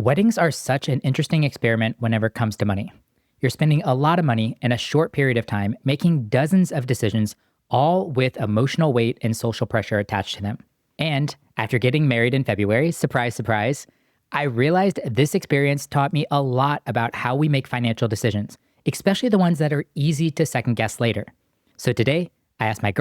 Weddings are such an interesting experiment whenever it comes to money. You're spending a lot of money in a short period of time, making dozens of decisions, all with emotional weight and social pressure attached to them. And after getting married in February, surprise, surprise, I realized this experience taught me a lot about how we make financial decisions, especially the ones that are easy to second guess later. So today, I asked my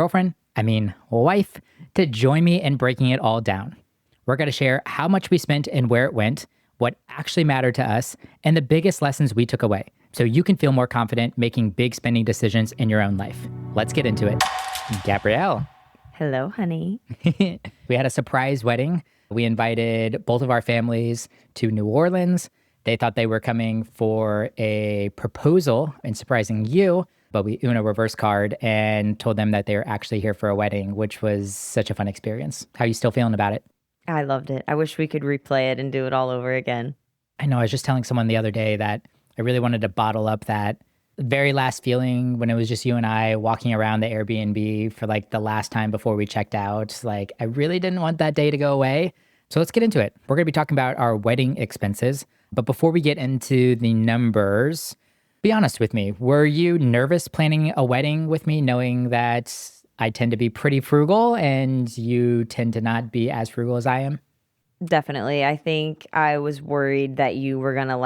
wife, to join me in breaking it all down. We're going to share how much we spent and where it went, what actually mattered to us, and the biggest lessons we took away, so you can feel more confident making big spending decisions in your own life. Let's get into it. Gabrielle. Hello, honey. We had a surprise wedding. We invited both of our families to New Orleans. They thought they were coming for a proposal and surprising you, but we Uno reverse card and told them that they were actually here for a wedding, which was such a fun experience. How are you still feeling about it? I loved it. I wish we could replay it and do it all over again. I know. I was just telling someone the other day that I really wanted to bottle up that very last feeling when it was just you and I walking around the Airbnb for like the last time before we checked out. Like, I really didn't want that day to go away. So let's get into it. We're going to be talking about our wedding expenses. But before we get into the numbers, be honest with me. Were you nervous planning a wedding with me, knowing that I tend to be pretty frugal and you tend to not be as frugal as I am? Definitely. I think I was worried that you were going to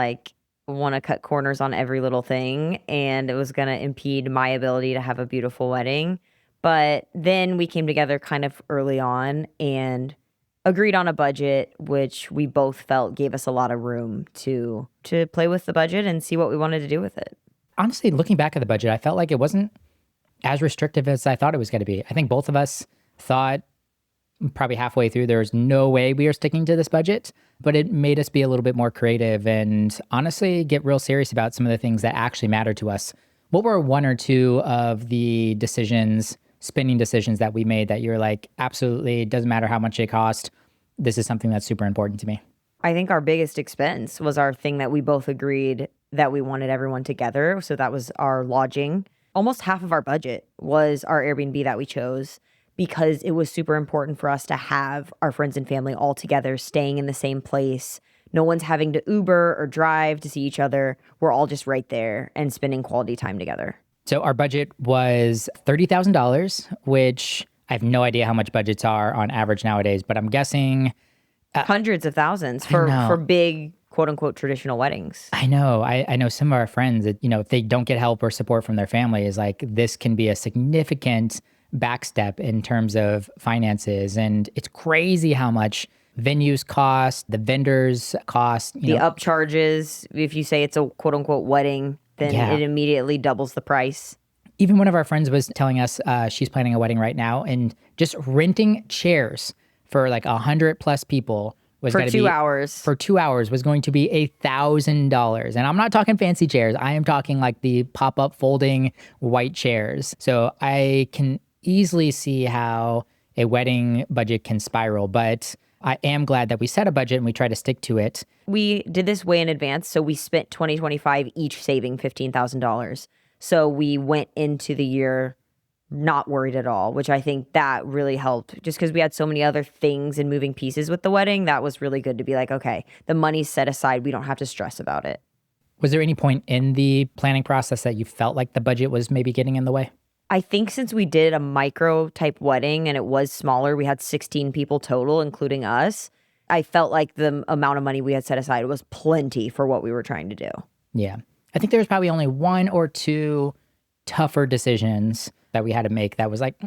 want to cut corners on every little thing, and it was going to impede my ability to have a beautiful wedding. But then we came together kind of early on and agreed on a budget, which we both felt gave us a lot of room to play with the budget and see what we wanted to do with it. Honestly, looking back at the budget, I felt like it wasn't as restrictive as I thought it was going to be. I think both of us thought probably halfway through there was no way we are sticking to this budget, but it made us be a little bit more creative and honestly get real serious about some of the things that actually matter to us. What were one or two of the spending decisions that we made that you're like, absolutely, it doesn't matter how much it cost, this is something that's super important to me? I think our biggest expense was our thing that we both agreed that we wanted everyone together. So that was our lodging. Almost half of our budget was our Airbnb that we chose because it was super important for us to have our friends and family all together, staying in the same place. No one's having to Uber or drive to see each other. We're all just right there and spending quality time together. So our budget was $30,000, which I have no idea how much budgets are on average nowadays, but I'm guessing hundreds of thousands for big, quote unquote, traditional weddings. I know. I know some of our friends that, if they don't get help or support from their family, is like, this can be a significant backstep in terms of finances. And it's crazy how much venues cost, the vendors cost. The upcharges, if you say it's a quote unquote wedding, then it immediately doubles the price. Even one of our friends was telling us she's planning a wedding right now, and just renting chairs for like 100 plus people was for 2 hours. For 2 hours was going to be $1,000. And I'm not talking fancy chairs. I am talking like the pop-up folding white chairs. So I can easily see how a wedding budget can spiral, but I am glad that we set a budget and we try to stick to it. We did this way in advance, so we spent 2025 each saving $15,000. So we went into the year not worried at all, which I think that really helped. Just because we had so many other things and moving pieces with the wedding, that was really good to be like, okay, the money's set aside. We don't have to stress about it. Was there any point in the planning process that you felt like the budget was maybe getting in the way? I think since we did a micro type wedding and it was smaller, we had 16 people total, including us. I felt like the amount of money we had set aside was plenty for what we were trying to do. Yeah. I think there was probably only one or two tougher decisions that we had to make that was like,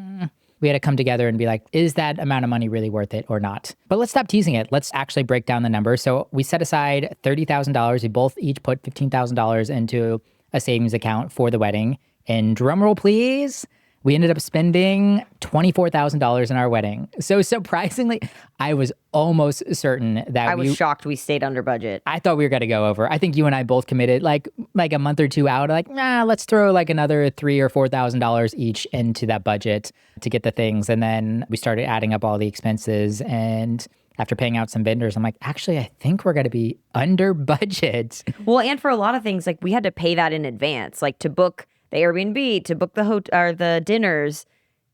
we had to come together and be like, is that amount of money really worth it or not? But let's stop teasing it. Let's actually break down the numbers. So we set aside $30,000. We both each put $15,000 into a savings account for the wedding. And drumroll, please, we ended up spending $24,000 in our wedding. So surprisingly, I was almost certain that I was shocked we stayed under budget. I thought we were going to go over. I think you and I both committed like a month or two out, like, let's throw like another $3,000 or $4,000 each into that budget to get the things. And then we started adding up all the expenses. And after paying out some vendors, I'm like, actually, I think we're going to be under budget. Well, and for a lot of things, like we had to pay that in advance, like to book the Airbnb, to book the hotel or the dinners.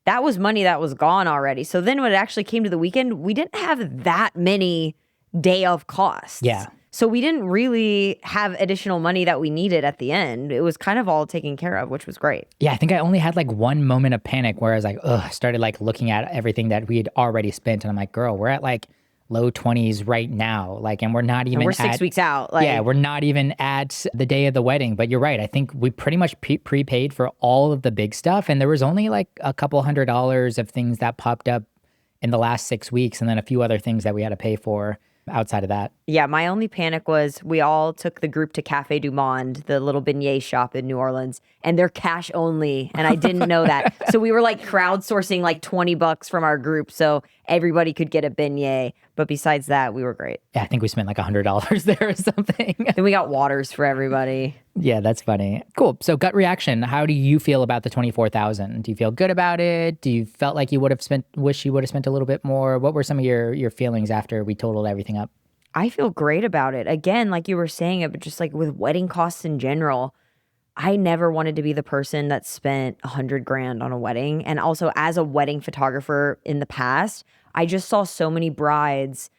That was money that was gone already. So then when it actually came to the weekend, we didn't have that many day of costs. Yeah. So we didn't really have additional money that we needed at the end. It was kind of all taken care of, which was great. Yeah, I think I only had like one moment of panic where I was like, ugh, started like looking at everything that we had already spent. And I'm like, girl, we're at like low 20s right now. Like, and we're not even And we're 6 weeks out. yeah, we're not even at the day of the wedding. But you're right. I think we pretty much prepaid for all of the big stuff. And there was only like a couple $100 of things that popped up in the last 6 weeks. And then a few other things that we had to pay for outside of that. Yeah, my only panic was we all took the group to Cafe du Monde, the little beignet shop in New Orleans, and they're cash only. And I didn't know that. So we were like crowdsourcing like $20 from our group so everybody could get a beignet. But besides that, we were great. Yeah, I think we spent like $100 there or something. Then we got waters for everybody. Yeah, that's funny. Cool. So gut reaction, how do you feel about the 24,000? Do you feel good about it? Do you felt like you wish you would have spent a little bit more? What were some of your feelings after we totaled everything up? I feel great about it. Again, like you were saying, but just like with wedding costs in general, I never wanted to be the person that spent 100 grand on a wedding. And also as a wedding photographer in the past, I just saw so many brides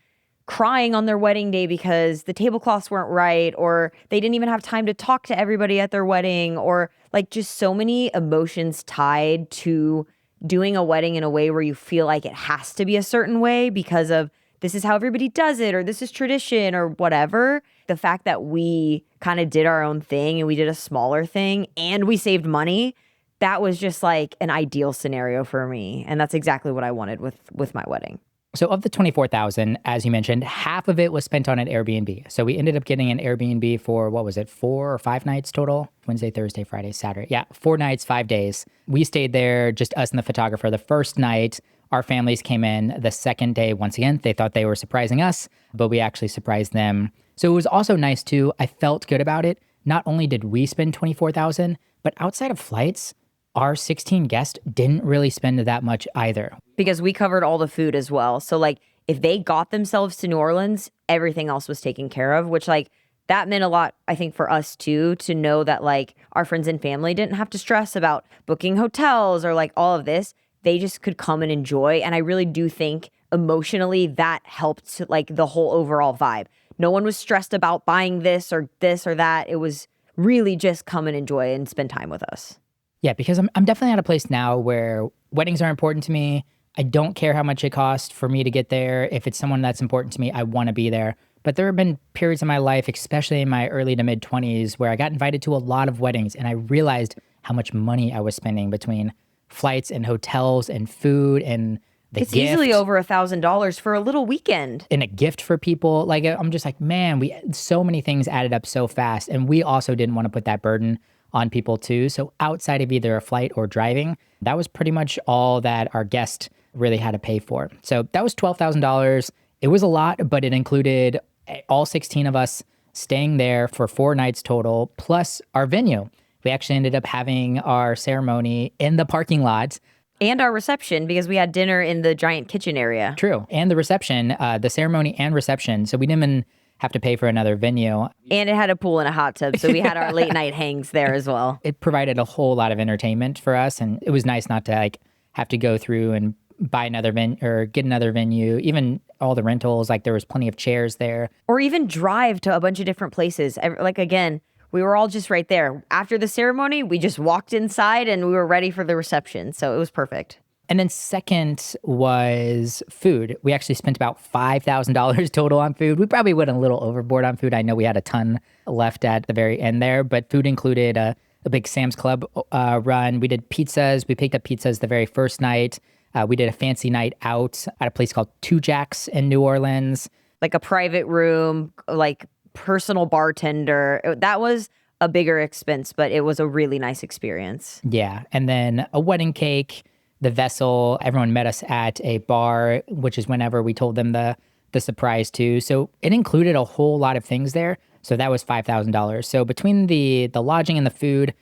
crying on their wedding day because the tablecloths weren't right, or they didn't even have time to talk to everybody at their wedding, or like just so many emotions tied to doing a wedding in a way where you feel like it has to be a certain way because of this is how everybody does it, or this is tradition, or whatever. The fact that we kind of did our own thing and we did a smaller thing and we saved money, that was just like an ideal scenario for me. And that's exactly what I wanted with my wedding. So of the 24,000, as you mentioned, half of it was spent on an Airbnb. So we ended up getting an Airbnb for, what was it, 4 or 5 nights total? Wednesday, Thursday, Friday, Saturday. Yeah, 4 nights, 5 days. We stayed there, just us and the photographer. The first night, our families came in. The second day, once again, they thought they were surprising us, but we actually surprised them. So it was also nice too. I felt good about it. Not only did we spend 24,000, but outside of flights, our 16 guests didn't really spend that much either. Because we covered all the food as well. So like if they got themselves to New Orleans, everything else was taken care of, which like that meant a lot, I think, for us too, to know that like our friends and family didn't have to stress about booking hotels or like all of this. They just could come and enjoy. And I really do think emotionally that helped like the whole overall vibe. No one was stressed about buying this or that. It was really just come and enjoy and spend time with us. Yeah, because I'm definitely at a place now where weddings are important to me. I don't care how much it costs for me to get there. If it's someone that's important to me, I want to be there. But there have been periods in my life, especially in my early to mid 20s, where I got invited to a lot of weddings and I realized how much money I was spending between flights and hotels and food and the It's gift. easily over $1,000 for a little weekend. And a gift for people. Like, I'm just like, man, so many things added up so fast. And we also didn't want to put that burden on people too. So outside of either a flight or driving, that was pretty much all that our guest really had to pay for. So that was $12,000. It was a lot, but it included all 16 of us staying there for 4 nights total, plus our venue. We actually ended up having our ceremony in the parking lot. And our reception, because we had dinner in the giant kitchen area. True. And the reception, the ceremony and reception. So we didn't even have to pay for another venue. And it had a pool and a hot tub. So we had our late night hangs there as well. It provided a whole lot of entertainment for us. And it was nice not to like have to go through and buy another venue or get another venue, even all the rentals. Like there was plenty of chairs there. Or even drive to a bunch of different places. Like again, we were all just right there. After the ceremony, we just walked inside and we were ready for the reception. So it was perfect. And then second was food. We actually spent about $5,000 total on food. We probably went a little overboard on food. I know we had a ton left at the very end there, but food included a big Sam's Club run. We did pizzas. We picked up pizzas the very first night. We did a fancy night out at a place called Two Jacks in New Orleans. Like a private room, like personal bartender. That was a bigger expense, but it was a really nice experience. Yeah. And then a wedding cake, the vessel. Everyone met us at a bar, which is whenever we told them the surprise too. So it included a whole lot of things there. So that was $5,000. So between the lodging and the food,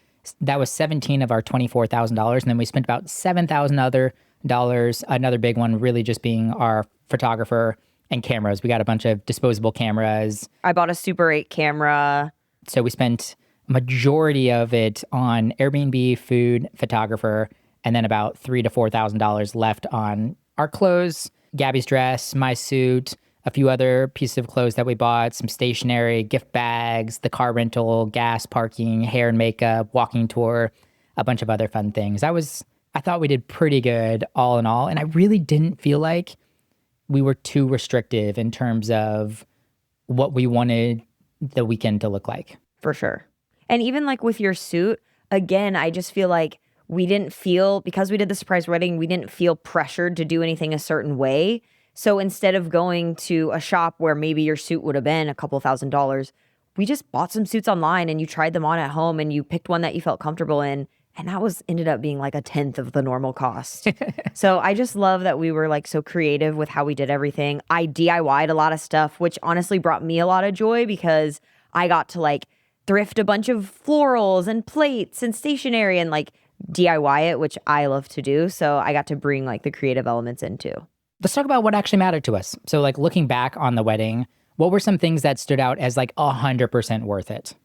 that was 17 of our $24,000. And then we spent about $7,000 other dollars. Another big one really just being our photographer and cameras. We got a bunch of disposable cameras. I bought a Super 8 camera. So we spent majority of it on Airbnb, food, photographer, and then about $3,000 to $4,000 left on our clothes, Gabby's dress, my suit, a few other pieces of clothes that we bought, some stationery, gift bags, the car rental, gas, parking, hair and makeup, walking tour, a bunch of other fun things. I thought we did pretty good all in all. And I really didn't feel like we were too restrictive in terms of what we wanted the weekend to look like. For sure. And even like with your suit, again, I just feel like because we did the surprise wedding, we didn't feel pressured to do anything a certain way. So instead of going to a shop where maybe your suit would have been a couple $1,000s, we just bought some suits online and you tried them on at home and you picked one that you felt comfortable in. And that ended up being like a tenth of the normal cost. So I just love that we were like so creative with how we did everything. I DIY'd a lot of stuff, which honestly brought me a lot of joy because I got to like thrift a bunch of florals and plates and stationery and like DIY it, which I love to do. So I got to bring like the creative elements in too. Let's talk about what actually mattered to us. So like looking back on the wedding, what were some things that stood out as like 100% worth it?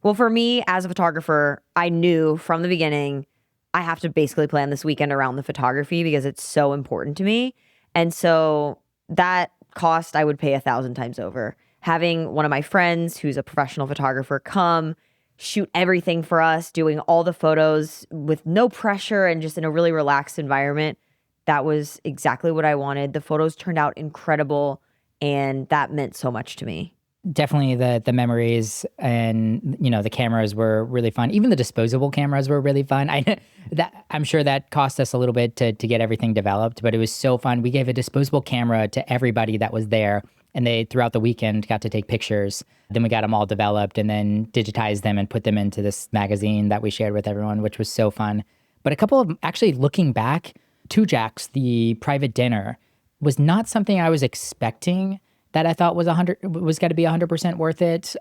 Well, for me as a photographer, I knew from the beginning, I have to basically plan this weekend around the photography because it's so important to me. And so that cost I would pay 1,000 times over. Having one of my friends who's a professional photographer come shoot everything for us, doing all the photos with no pressure and just in a really relaxed environment. That was exactly what I wanted. The photos turned out incredible, and that meant so much to me. Definitely the memories and, the cameras were really fun. Even the disposable cameras were really fun. I'm sure that cost us a little bit to get everything developed, but it was so fun. We gave a disposable camera to everybody that was there, and they, throughout the weekend, got to take pictures. Then we got them all developed and then digitized them and put them into this magazine that we shared with everyone, which was so fun. But actually looking back, Two Jacks, the private dinner, was not something I was expecting that I thought was going to be 100% worth it.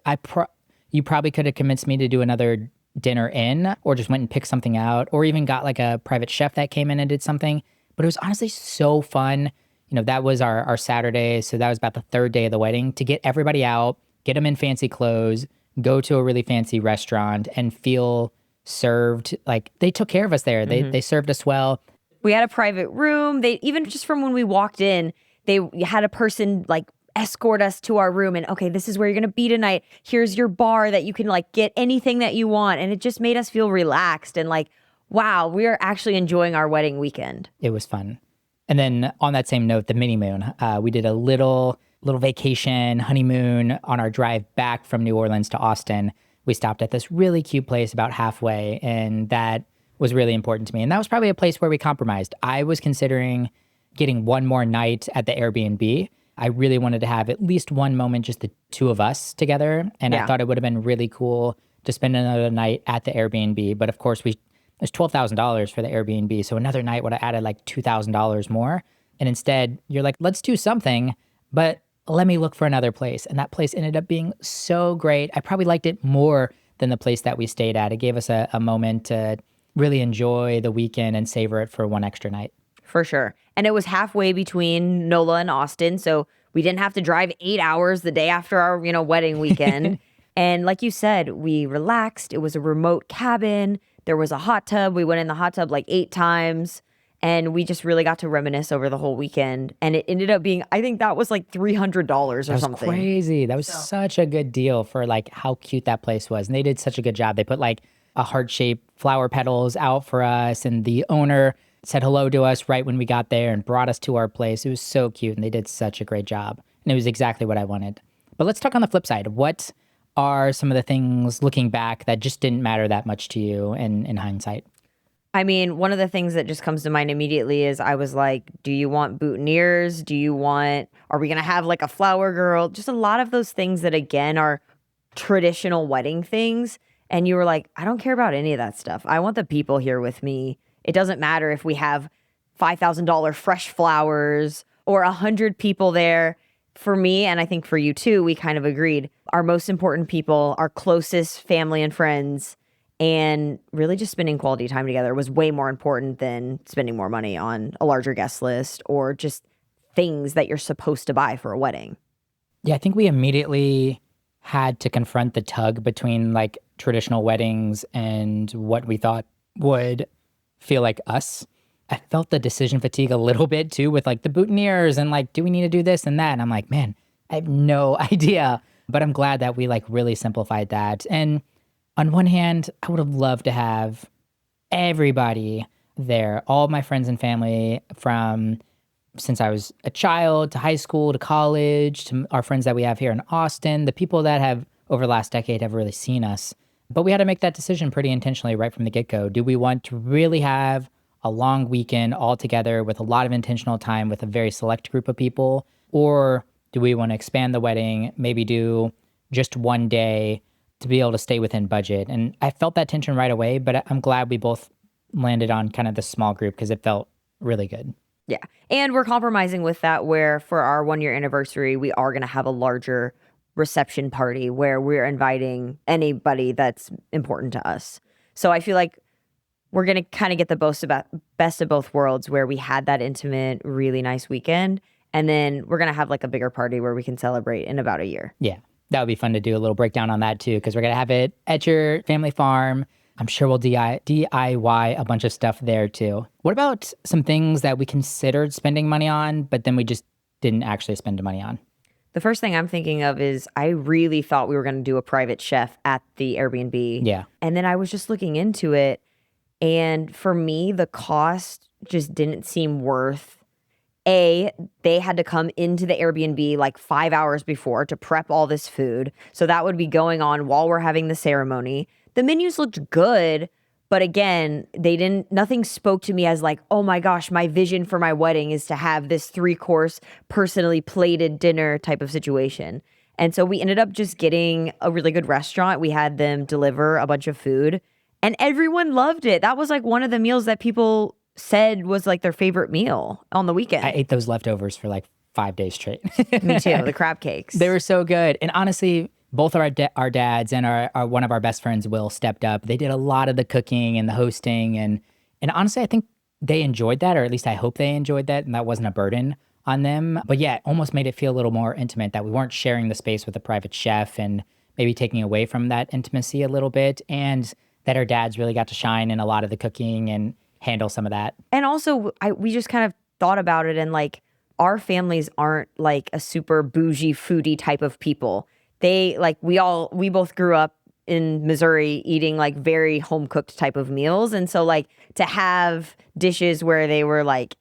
You probably could have convinced me to do another dinner in, or just went and picked something out, or even got like a private chef that came in and did something. But it was honestly so fun. That was our Saturday. So that was about the third day of the wedding, to get everybody out, get them in fancy clothes, go to a really fancy restaurant and feel served. Like they took care of us there. They served us well. We had a private room. They even just from when we walked in, they had a person like escort us to our room and, okay, this is where you're going to be tonight. Here's your bar that you can like get anything that you want. And it just made us feel relaxed and like, wow, we are actually enjoying our wedding weekend. It was fun. And then on that same note, the mini moon, we did a little vacation honeymoon on our drive back from New Orleans to Austin. We stopped at this really cute place about halfway, and that was really important to me. And that was probably a place where we compromised. I was considering getting one more night at the Airbnb. I really wanted to have at least one moment, just the two of us together. And I thought it would have been really cool to spend another night at the Airbnb. But of course, there's $12,000 for the Airbnb. So another night would have added like $2,000 more. And instead, you're like, let's do something, but let me look for another place. And that place ended up being so great. I probably liked it more than the place that we stayed at. It gave us a moment to really enjoy the weekend and savor it for one extra night. For sure. And it was halfway between NOLA and Austin. So we didn't have to drive 8 hours the day after our, wedding weekend. And like you said, we relaxed. It was a remote cabin. There was a hot tub. We went in the hot tub like 8 times. And we just really got to reminisce over the whole weekend. And it ended up being, I think that was like $300 or something. That was crazy. That was such a good deal for like how cute that place was. And they did such a good job. They put like a heart-shaped flower petals out for us. And the owner said hello to us right when we got there and brought us to our place. It was so cute. And they did such a great job. And it was exactly what I wanted. But let's talk on the flip side. What are some of the things looking back that just didn't matter that much to you in hindsight? I mean, one of the things that just comes to mind immediately is I was like, do you want boutonnieres? Are we going to have like a flower girl? Just a lot of those things that, again, are traditional wedding things. And you were like, I don't care about any of that stuff. I want the people here with me. It doesn't matter if we have $5,000 fresh flowers or 100 people there. For me, and I think for you too, we kind of agreed, our most important people, our closest family and friends, and really just spending quality time together was way more important than spending more money on a larger guest list or just things that you're supposed to buy for a wedding. Yeah, I think we immediately had to confront the tug between like traditional weddings and what we thought would feel like us. I felt the decision fatigue a little bit too with like the boutonnieres and like, do we need to do this and that? And I'm like, man, I have no idea, but I'm glad that we like really simplified that. And on one hand, I would have loved to have everybody there, all my friends and family from since I was a child to high school to college to our friends that we have here in Austin, the people that have over the last decade have really seen us. But we had to make that decision pretty intentionally right from the get go. Do we want to really have a long weekend all together with a lot of intentional time with a very select group of people? Or do we want to expand the wedding, maybe do just one day to be able to stay within budget? And I felt that tension right away, but I'm glad we both landed on kind of the small group because it felt really good. Yeah. And we're compromising with that where for our 1 year anniversary, we are going to have a larger reception party where we're inviting anybody that's important to us. So I feel like we're going to kind of get the best of both worlds where we had that intimate, really nice weekend. And then we're going to have like a bigger party where we can celebrate in about a year. Yeah, that would be fun to do a little breakdown on that too, because we're going to have it at your family farm. I'm sure we'll DIY a bunch of stuff there too. What about some things that we considered spending money on, but then we just didn't actually spend the money on? The first thing I'm thinking of is I really thought we were going to do a private chef at the Airbnb. Yeah. And then I was just looking into it. And for me, the cost just didn't seem worth. They had to come into the Airbnb like 5 hours before to prep all this food. So that would be going on while we're having the ceremony. The menus looked good, but again, nothing spoke to me as like, oh my gosh, my vision for my wedding is to have this 3-course personally plated dinner type of situation. And so we ended up just getting a really good restaurant. We had them deliver a bunch of food and everyone loved it. That was like one of the meals that people said was like their favorite meal on the weekend. I ate those leftovers for like 5 days straight. Me too, the crab cakes. They were so good. And honestly, both of our dads and our one of our best friends, Will, stepped up. They did a lot of the cooking and the hosting. And honestly, I think they enjoyed that, or at least I hope they enjoyed that. And that wasn't a burden on them. But yeah, it almost made it feel a little more intimate that we weren't sharing the space with a private chef and maybe taking away from that intimacy a little bit. And that our dads really got to shine in a lot of the cooking and handle some of that. And also, we just kind of thought about it and like our families aren't like a super bougie foodie type of people. They like we both grew up in Missouri eating like very home cooked type of meals. And so like to have dishes where they were like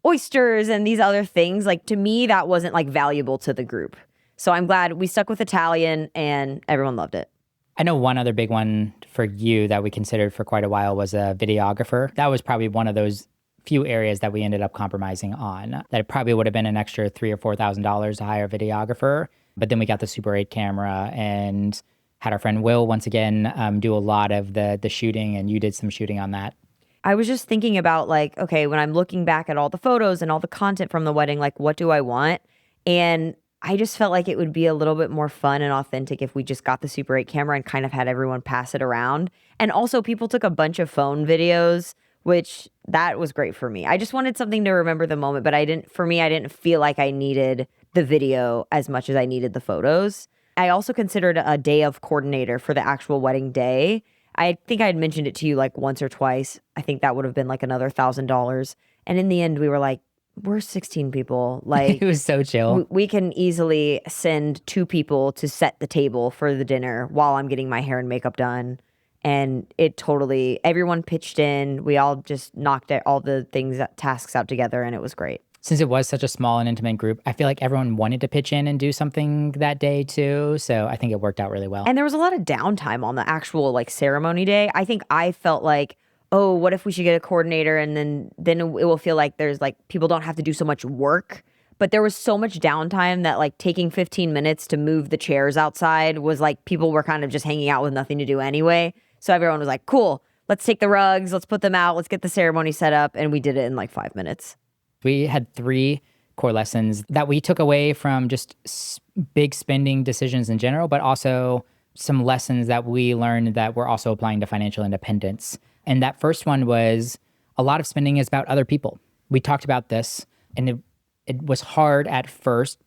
oysters and these other things, like to me, that wasn't like valuable to the group. So I'm glad we stuck with Italian and everyone loved it. I know one other big one for you that we considered for quite a while was a videographer. That was probably one of those few areas that we ended up compromising on. That it probably would have been an extra $3,000 or $4,000 to hire a videographer. But then we got the Super 8 camera and had our friend Will once again do a lot of the shooting, and you did some shooting on that. I was just thinking about like, okay, when I'm looking back at all the photos and all the content from the wedding, like what do I want? And I just felt like it would be a little bit more fun and authentic if we just got the Super 8 camera and kind of had everyone pass it around. And also people took a bunch of phone videos, which that was great for me. I just wanted something to remember the moment, but I didn't feel like I needed the video as much as I needed the photos. I also considered a day of coordinator for the actual wedding day. I think I had mentioned it to you like once or twice. I think that would have been like another $1,000. And in the end, we were like, we're 16 people. Like It was so chill. we can easily send 2 people to set the table for the dinner while I'm getting my hair and makeup done. And everyone pitched in. We all just knocked all the tasks out together, and it was great. Since it was such a small and intimate group, I feel like everyone wanted to pitch in and do something that day too. So I think it worked out really well. And there was a lot of downtime on the actual like ceremony day. I think I felt like, oh, what if we should get a coordinator and then it will feel like there's like people don't have to do so much work. But there was so much downtime that like taking 15 minutes to move the chairs outside was like people were kind of just hanging out with nothing to do anyway. So everyone was like, cool, let's take the rugs, let's put them out, let's get the ceremony set up. And we did it in like 5 minutes. We had 3 core lessons that we took away from just big spending decisions in general, but also some lessons that we learned that we're also applying to financial independence. And that first one was a lot of spending is about other people. We talked about this, and it was hard at first.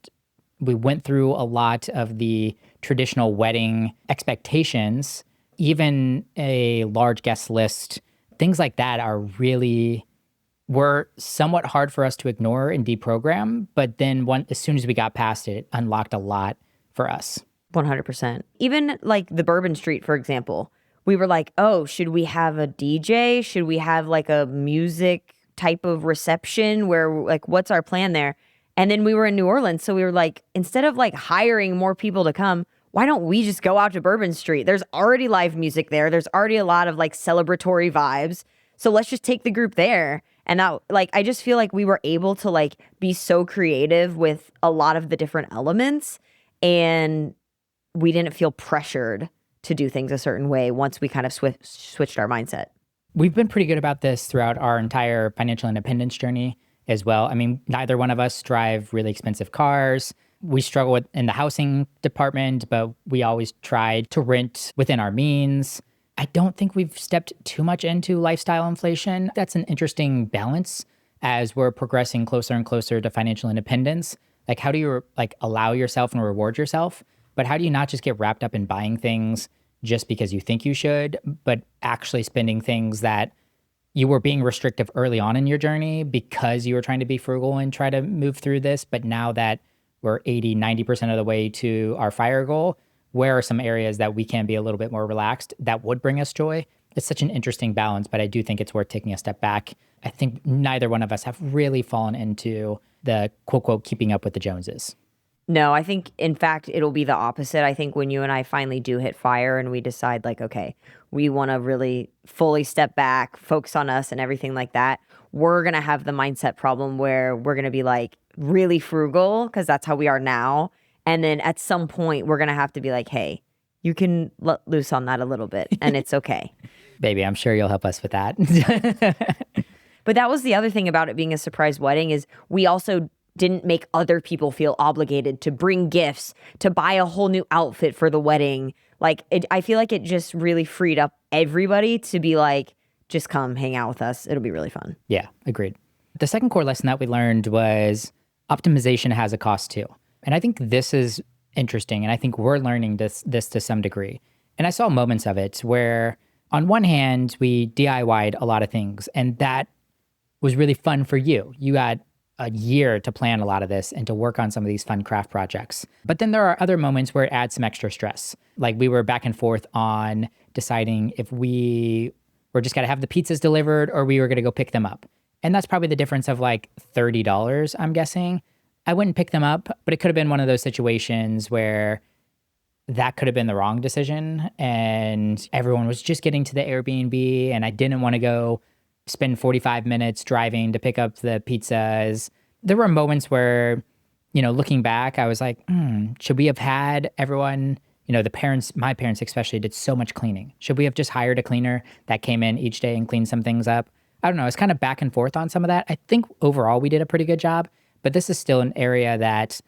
We went through a lot of the traditional wedding expectations, even a large guest list. Things like that are really were somewhat hard for us to ignore and deprogram. But then as soon as we got past it, it unlocked a lot for us. 100%. Even like the Bourbon Street, for example, we were like, oh, should we have a DJ? Should we have like a music type of reception where like, what's our plan there? And then we were in New Orleans. So we were like, instead of like hiring more people to come, why don't we just go out to Bourbon Street? There's already live music there. There's already a lot of like celebratory vibes. So let's just take the group there. And that, like, I just feel like we were able to like be so creative with a lot of the different elements, and we didn't feel pressured to do things a certain way once we kind of switched our mindset. We've been pretty good about this throughout our entire financial independence journey as well. I mean, neither one of us drive really expensive cars. We struggle in the housing department, but we always try to rent within our means. I don't think we've stepped too much into lifestyle inflation. That's an interesting balance as we're progressing closer and closer to financial independence. Like, how do you like allow yourself and reward yourself? But how do you not just get wrapped up in buying things just because you think you should, but actually spending things that you were being restrictive early on in your journey because you were trying to be frugal and try to move through this. But now that we're 80, 90% of the way to our FIRE goal, where are some areas that we can be a little bit more relaxed that would bring us joy? It's such an interesting balance, but I do think it's worth taking a step back. I think neither one of us have really fallen into the quote, quote, keeping up with the Joneses. No, I think, in fact, it'll be the opposite. I think when you and I finally do hit FIRE and we decide, like, okay, we want to really fully step back, focus on us and everything like that, we're going to have the mindset problem where we're going to be, like, really frugal because that's how we are now. And then at some point, we're going to have to be like, hey, you can let loose on that a little bit and it's okay. Baby, I'm sure you'll help us with that. But that was the other thing about it being a surprise wedding is we also didn't make other people feel obligated to bring gifts, to buy a whole new outfit for the wedding. Like, I feel like it just really freed up everybody to be like, just come hang out with us. It'll be really fun. Yeah, agreed. The second core lesson that we learned was optimization has a cost too. And I think this is interesting. And I think we're learning this to some degree. And I saw moments of it where on one hand, we DIY'd a lot of things, and that was really fun for you. You got a year to plan a lot of this and to work on some of these fun craft projects. But then there are other moments where it adds some extra stress. Like we were back and forth on deciding if we were just going to have the pizzas delivered or we were going to go pick them up. And that's probably the difference of like $30, I'm guessing. I wouldn't pick them up, but it could have been one of those situations where that could have been the wrong decision and everyone was just getting to the Airbnb and I didn't want to go spend 45 minutes driving to pick up the pizzas. There were moments where, looking back, I was like, should we have had everyone, the parents, my parents especially, did so much cleaning. Should we have just hired a cleaner that came in each day and cleaned some things up? I don't know. It's kind of back and forth on some of that. I think overall we did a pretty good job, but this is still an area that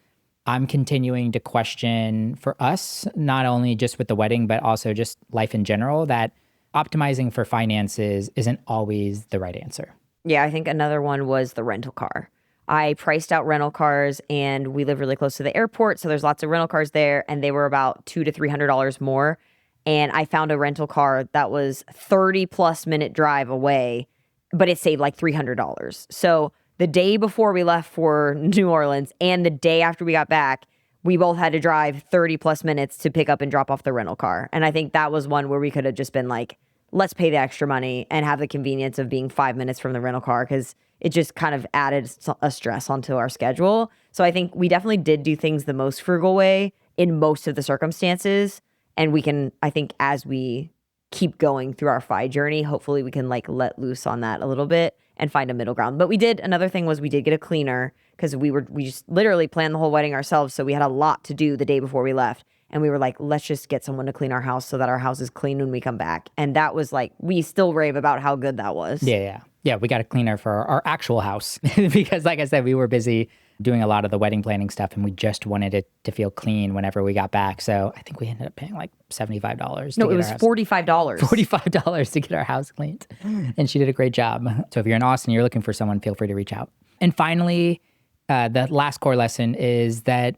I'm continuing to question for us, not only just with the wedding, but also just life in general, that optimizing for finances isn't always the right answer. Yeah, I think another one was the rental car. I priced out rental cars and we live really close to the airport. So there's lots of rental cars there and they were about $200 to $300 more. And I found a rental car that was 30+ minute drive away, but it saved like $300. So the day before we left for New Orleans and the day after we got back, we both had to drive 30+ minutes to pick up and drop off the rental car. And I think that was one where we could have just been like, let's pay the extra money and have the convenience of being 5 minutes from the rental car because it just kind of added a stress onto our schedule. So I think we definitely did do things the most frugal way in most of the circumstances. And we can, I think as we keep going through our FI journey, hopefully we can like let loose on that a little bit and find a middle ground. But another thing was we did get a cleaner because we just literally planned the whole wedding ourselves. So we had a lot to do the day before we left. And we were like, let's just get someone to clean our house so that our house is clean when we come back. And that was like, we still rave about how good that was. Yeah, we got a cleaner for our actual house because like I said, we were busy doing a lot of the wedding planning stuff and we just wanted it to feel clean whenever we got back. So I think we ended up paying like $75. No, it was $45. $45 to get our house cleaned. And she did a great job. So if you're in Austin, you're looking for someone, feel free to reach out. And finally, the last core lesson is that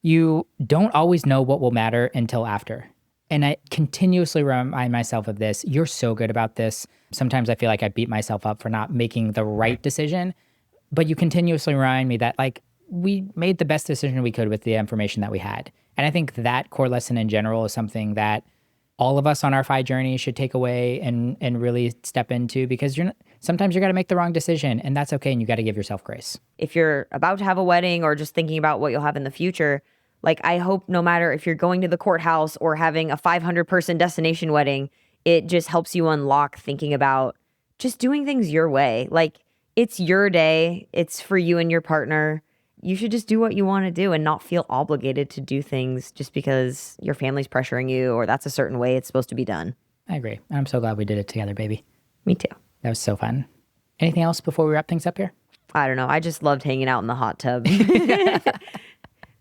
you don't always know what will matter until after. And I continuously remind myself of this. You're so good about this. Sometimes I feel like I beat myself up for not making the right decision, but you continuously remind me that like we made the best decision we could with the information that we had. And I think that core lesson in general is something that all of us on our FI journey should take away and really step into, because sometimes you got to make the wrong decision, and that's okay. And you got to give yourself grace. If you're about to have a wedding or just thinking about what you'll have in the future, like I hope no matter if you're going to the courthouse or having a 500-person destination wedding, it just helps you unlock thinking about just doing things your way. Like it's your day. It's for you and your partner. You should just do what you want to do and not feel obligated to do things just because your family's pressuring you or that's a certain way it's supposed to be done. I agree. I'm so glad we did it together, baby. Me too. That was so fun. Anything else before we wrap things up here? I don't know. I just loved hanging out in the hot tub.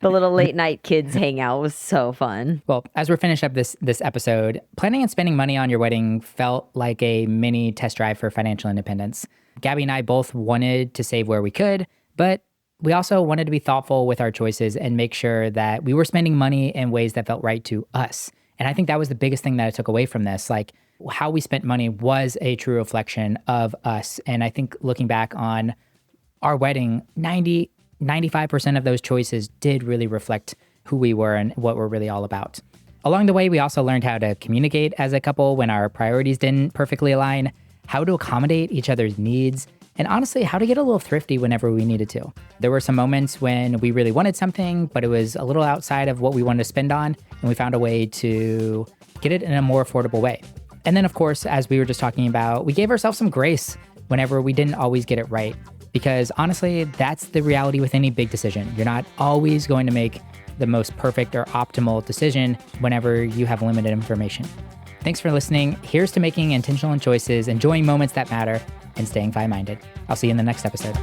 The little late night kids hangout was so fun. Well, as we're finished up this episode, planning and spending money on your wedding felt like a mini test drive for financial independence. Gaby and I both wanted to save where we could, but we also wanted to be thoughtful with our choices and make sure that we were spending money in ways that felt right to us. And I think that was the biggest thing that I took away from this. Like how we spent money was a true reflection of us. And I think looking back on our wedding, 95% of those choices did really reflect who we were and what we're really all about. Along the way, we also learned how to communicate as a couple when our priorities didn't perfectly align, how to accommodate each other's needs, and honestly, how to get a little thrifty whenever we needed to. There were some moments when we really wanted something, but it was a little outside of what we wanted to spend on, and we found a way to get it in a more affordable way. And then, of course, as we were just talking about, we gave ourselves some grace whenever we didn't always get it right. Because honestly, that's the reality with any big decision. You're not always going to make the most perfect or optimal decision whenever you have limited information. Thanks for listening. Here's to making intentional choices, enjoying moments that matter, and staying FI-minded. I'll see you in the next episode.